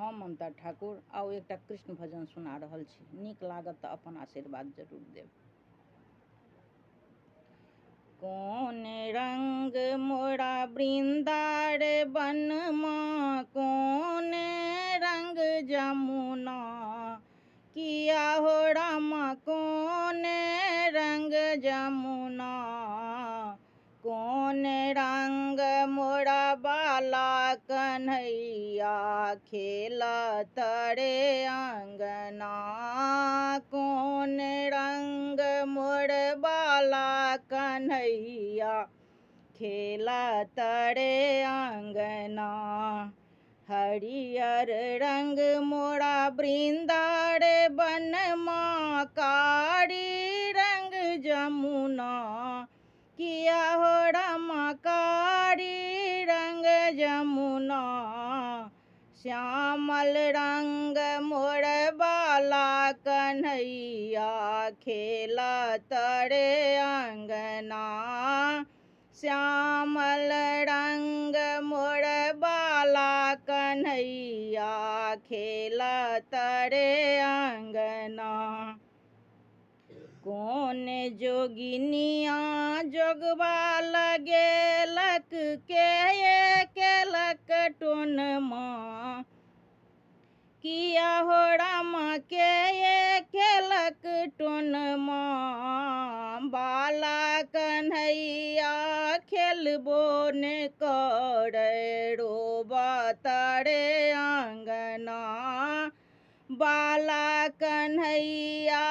हम ममता ठाकुर आउ एकटा कृष्ण भजन सुना रहल छी। नीक लागत तऽ अपन आशीर्वाद जरूर देब। कौन रंग मोरा वृंदावन माँ, कौन रंग जमुना, किया हो रामा कौन रंग जमुना, कौन रंग मोरा बाला कन्हैया, खेला तरे अंगना, कौन रंग मोर बाला कन्हैया, खेला तरे अंगना। हरियर रंग मोरा वृंदावन माँ, कारी रंग जमुना, किया हो रामा कारी रंग जमुना, श्यामल रंग मोर बाला कन्हैया, खेला तरे अंगना, श्यामल रंग मोर बाला कन्हैया, खेला तरे अंगना। कौन जोगिनिया जोगवा लगेलक, के केलक टोनमा, किया हो रामा के केलक टोनमा, बाला कन्हैया खेलबो ने करे, रोबा तरे अंगना, बाला कन्हैया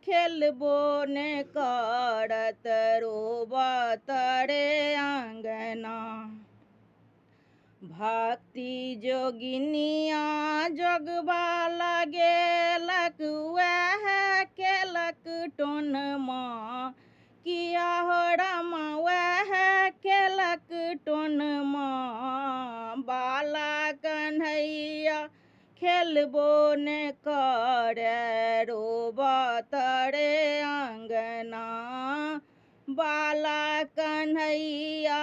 खेलबो ने करत, रोबा तरे अंगना। भक्ति जोगिनिया जोगवा लगेलक, वह केलक टोनमा, किया हो रामा वह केलक टोनमा, बाला कन्हैया खेलबो ने करे, रोबा तरे अंगना, बाला कन्हैया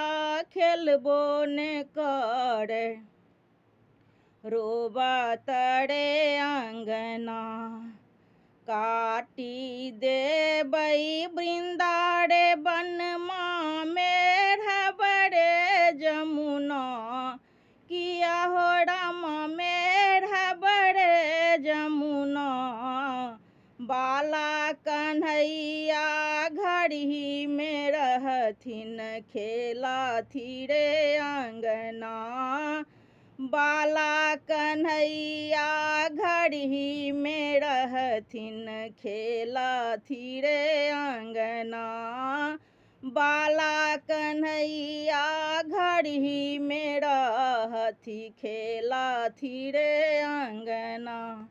खेलबो ने करे, रोबा तरे अंगना। काटी देबै वृंदावन माँ, मेढ़बरे जमुना, किया हो रामा मेढ़बरे जमुना, बाला कन्हैया घड़ी में रहथिन, खेला थीरे अंगना, बाला कन्हैया घड़ी में रहथिन, खेला थीरे अंगना, बाला कन्हैया घड़ी में रहथि, खेला थीरे अंगना।